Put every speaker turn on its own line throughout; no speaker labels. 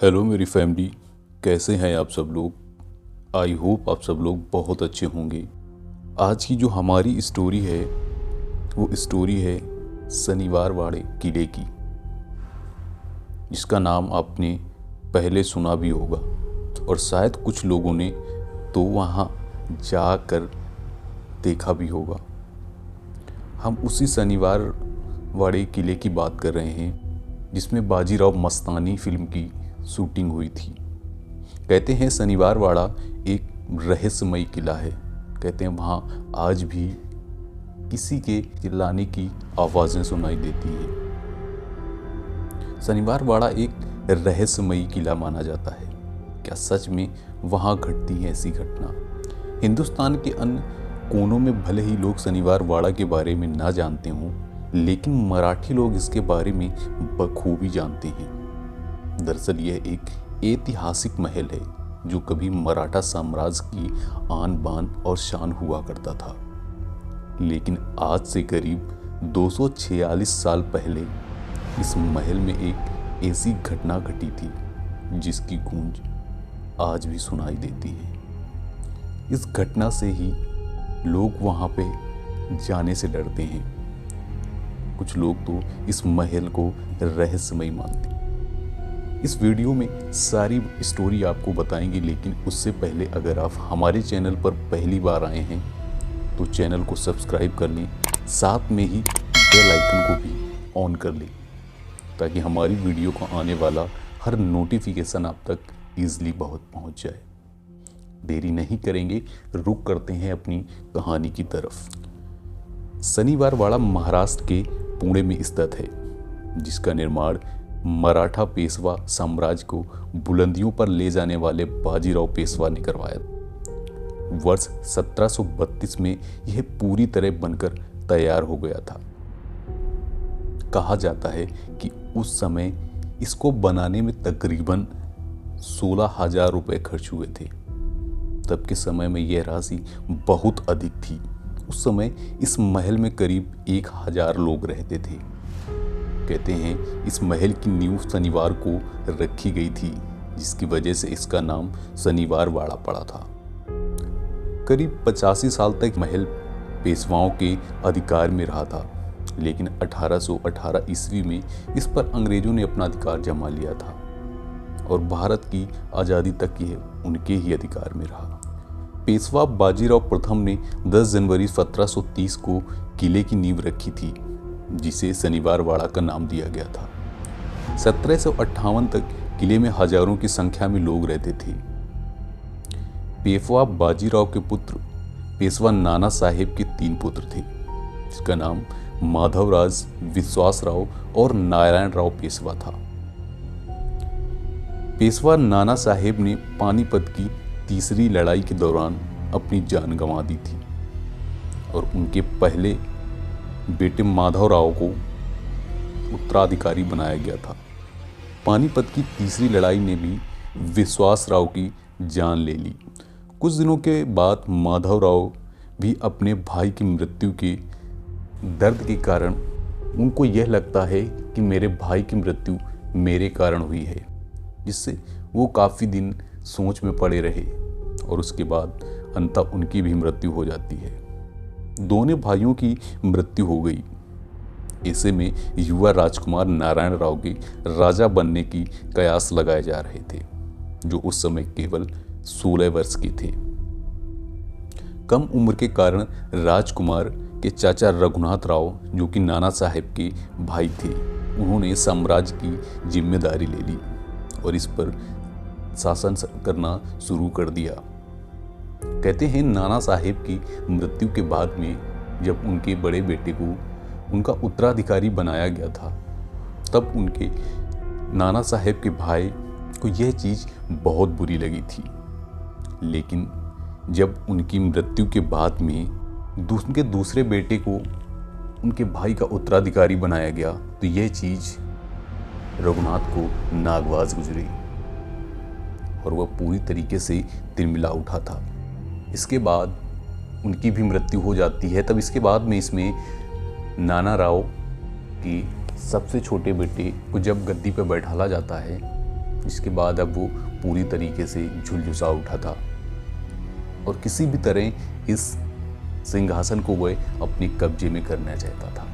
Hello मेरी family, कैसे हैं आप सब लोग। आई होप आप सब लोग बहुत अच्छे होंगे। आज की जो हमारी स्टोरी है वो स्टोरी है शनिवार वाड़े किले की, जिसका नाम आपने पहले सुना भी होगा और शायद कुछ लोगों ने तो वहाँ जाकर देखा भी होगा। हम उसी शनिवार वाड़े किले की बात कर रहे हैं जिसमें बाजीराव मस्तानी फिल्म की शूटिंग हुई थी। कहते हैं शनिवार वाड़ा एक रहस्यमयी किला है। कहते हैं वहाँ आज भी किसी के चिल्लाने की आवाज़ें सुनाई देती है। शनिवार वाड़ा एक रहस्यमयी किला माना जाता है। क्या सच में वहाँ घटती है ऐसी घटना? हिंदुस्तान के अन्य कोनों में भले ही लोग शनिवार वाड़ा के बारे में ना जानते हों, लेकिन मराठी लोग इसके बारे में बखूबी जानते हैं। दरअसल यह एक ऐतिहासिक महल है जो कभी मराठा साम्राज्य की आन बान और शान हुआ करता था, लेकिन आज से करीब 246 साल पहले इस महल में एक ऐसी घटना घटी थी जिसकी गूंज आज भी सुनाई देती है। इस घटना से ही लोग वहाँ पे जाने से डरते हैं। कुछ लोग तो इस महल को रहस्यमयी मानते हैं। इस वीडियो में सारी स्टोरी आपको बताएंगे, लेकिन उससे पहले अगर आप हमारे चैनल पर पहली बार आए हैं तो चैनल को सब्सक्राइब कर लें, साथ में ही बेल आइकन को भी ऑन कर लें ताकि हमारी वीडियो को आने वाला हर नोटिफिकेशन आप तक ईजिली पहुंच जाए। देरी नहीं करेंगे, रुक करते हैं अपनी कहानी की तरफ। शनिवार वाड़ा महाराष्ट्र के पुणे में स्थित है, जिसका निर्माण मराठा पेशवा साम्राज्य को बुलंदियों पर ले जाने वाले बाजीराव पेशवा ने करवाया। वर्ष 1732 में यह पूरी तरह बनकर तैयार हो गया था। कहा जाता है कि उस समय इसको बनाने में तकरीबन 16,000 रुपये खर्च हुए थे। तब के समय में यह राशि बहुत अधिक थी। उस समय इस महल में करीब 1,000 लोग रहते थे। कहते हैं इस महल की नींव शनिवार को रखी गई थी, जिसकी वजह से इसका नाम शनिवार वाड़ा पड़ा था। करीब 85 साल तक महल पेशवाओं के अधिकार में रहा था, लेकिन 1818 ईस्वी में इस पर अंग्रेजों ने अपना अधिकार जमा लिया था और भारत की आज़ादी तक यह उनके ही अधिकार में रहा। पेशवा बाजीराव प्रथम ने 10 जनवरी 1730 को किले की नींव रखी थी, जिसे शनिवार वाड़ा का नाम दिया गया था। 1758 तक किले में हजारों की संख्या में लोग रहते थे। पेशवा बाजीराव के पुत्र पेशवा नाना साहेब के 3 पुत्र थे, जिसका नाम माधवराज, विश्वासराव और नारायण राव पेशवा था। पेशवा नाना साहेब ने पानीपत की तीसरी लड़ाई के दौरान अपनी जान गंवा दी थी और उनके पहले बेटे माधवराव को उत्तराधिकारी बनाया गया था। पानीपत की तीसरी लड़ाई ने भी विश्वासराव की जान ले ली। कुछ दिनों के बाद माधवराव भी अपने भाई की मृत्यु के दर्द के कारण, उनको यह लगता है कि मेरे भाई की मृत्यु मेरे कारण हुई है, जिससे वो काफ़ी दिन सोच में पड़े रहे और उसके बाद अंततः उनकी भी मृत्यु हो जाती है। दोनों भाइयों की मृत्यु हो गई। ऐसे में युवा राजकुमार नारायण राव के राजा बनने की कयास लगाए जा रहे थे, जो उस समय केवल 16 वर्ष के थे। कम उम्र के कारण राजकुमार के चाचा रघुनाथ राव, जो कि नाना साहेब के भाई थे, उन्होंने साम्राज्य की जिम्मेदारी ले ली और इस पर शासन करना शुरू कर दिया। कहते हैं नाना साहेब की मृत्यु के बाद में जब उनके बड़े बेटे को उनका उत्तराधिकारी बनाया गया था, तब उनके नाना साहेब के भाई को यह चीज़ बहुत बुरी लगी थी। लेकिन जब उनकी मृत्यु के बाद में उनके दूसरे बेटे को उनके भाई का उत्तराधिकारी बनाया गया, तो यह चीज़ रघुनाथ को नागवाज गुजरी और वह पूरी तरीके से तिलमिला उठा था। इसके बाद उनकी भी मृत्यु हो जाती है। तब इसके बाद में इसमें नाना राव की सबसे छोटे बेटे को जब गद्दी पर बैठाला जाता है, इसके बाद अब वो पूरी तरीके से झुलझुसा उठा था और किसी भी तरह इस सिंहासन को वह अपने कब्जे में करना चाहता था।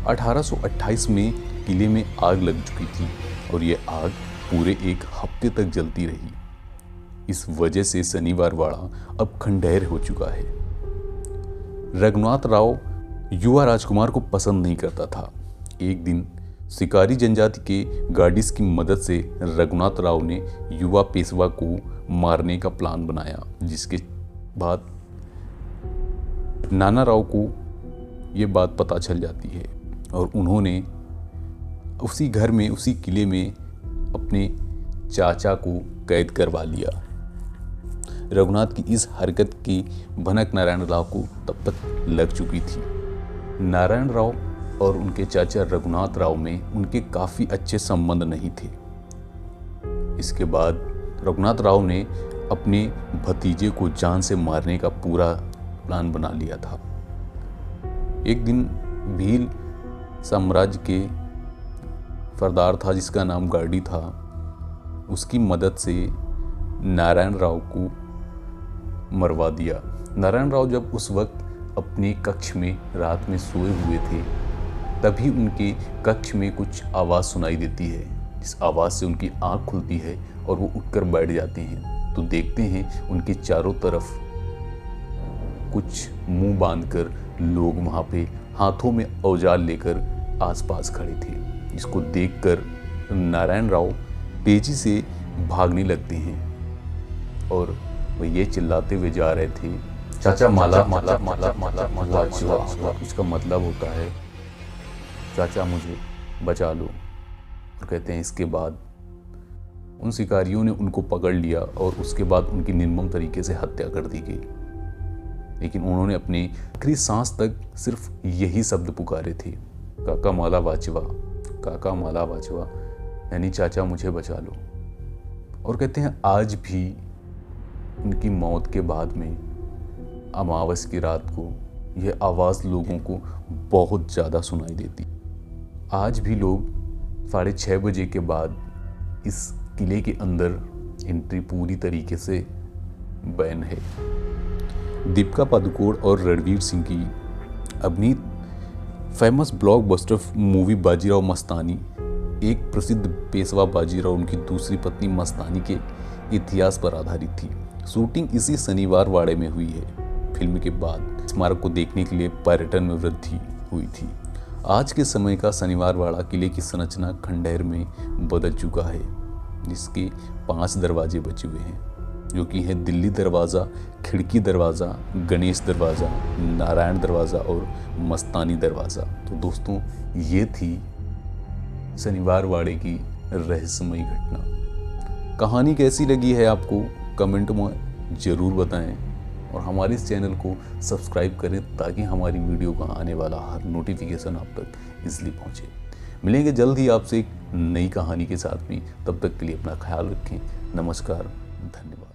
1828 में किले में आग लग चुकी थी और ये आग पूरे एक हफ्ते तक जलती रही। इस वजह से शनिवार वाड़ा अब खंडहर हो चुका है। रघुनाथ राव युवा राजकुमार को पसंद नहीं करता था। एक दिन शिकारी जनजाति के गार्डिस की मदद से रघुनाथ राव ने युवा पेशवा को मारने का प्लान बनाया, जिसके बाद नाना राव को ये बात पता चल जाती है और उन्होंने उसी घर में, उसी किले में अपने चाचा को कैद करवा लिया। रघुनाथ की इस हरकत की भनक नारायण राव को तब तक लग चुकी थी। नारायण राव और उनके चाचा रघुनाथ राव में उनके काफ़ी अच्छे संबंध नहीं थे। इसके बाद रघुनाथ राव ने अपने भतीजे को जान से मारने का पूरा प्लान बना लिया था। एक दिन भील साम्राज्य के सरदार था जिसका नाम गार्डी था, उसकी मदद से नारायण राव को मरवा दिया। नारायण राव जब उस वक्त अपने कक्ष में रात में सोए हुए थे, तभी उनके कक्ष में कुछ आवाज़ सुनाई देती है। इस आवाज़ से उनकी आँख खुलती है और वो उठकर बैठ जाते हैं, तो देखते हैं उनके चारों तरफ कुछ मुंह बांधकर लोग वहाँ पे हाथों में औजार लेकर आसपास खड़े थे। इसको देखकर नारायण राव तेजी से भागने लगते हैं और वो ये चिल्लाते हुए जा रहे थे, चाचा माला माला माला माला माला। इसका मतलब होता है चाचा मुझे बचा लो। और कहते हैं इसके बाद उन शिकारियों ने उनको पकड़ लिया और उसके बाद उनकी निर्मम तरीके से हत्या कर दी गई। लेकिन उन्होंने अपनी आखिरी सांस तक सिर्फ यही शब्द पुकारे थे, काका माला वाचवा, काका माला वाचवा, यानी चाचा मुझे बचा लो। और कहते हैं आज भी उनकी मौत के बाद में अमावस की रात को यह आवाज़ लोगों को बहुत ज़्यादा सुनाई देती। आज भी लोग 6:30 बजे के बाद इस किले के अंदर एंट्री पूरी तरीके से बैन है। दीपिका पादुकोण और रणवीर सिंह की अपनी famous blockbuster movie Bajirao Mastani एक प्रसिद्ध पेशवा बाजीराव उनकी दूसरी पत्नी मस्तानी के इतिहास पर आधारित थी। शूटिंग इसी शनिवार वाड़े में हुई है। फिल्म के बाद स्मारक को देखने के लिए पर्यटन में वृद्धि हुई थी। आज के समय का शनिवार वाड़ा किले की संरचना खंडहर में बदल चुका है, जिसके 5 दरवाजे बचे हुए हैं, जो कि है दिल्ली दरवाज़ा, खिड़की दरवाज़ा, गणेश दरवाज़ा, नारायण दरवाज़ा और मस्तानी दरवाज़ा। तो दोस्तों, ये थी शनिवार वाड़े की रहस्यमयी घटना। कहानी कैसी लगी है आपको कमेंट में ज़रूर बताएं और हमारे इस चैनल को सब्सक्राइब करें ताकि हमारी वीडियो का आने वाला हर नोटिफिकेशन आप तक इजीली पहुंचे। मिलेंगे जल्द ही आपसे एक नई कहानी के साथ में। तब तक के लिए अपना ख्याल रखें। नमस्कार, धन्यवाद।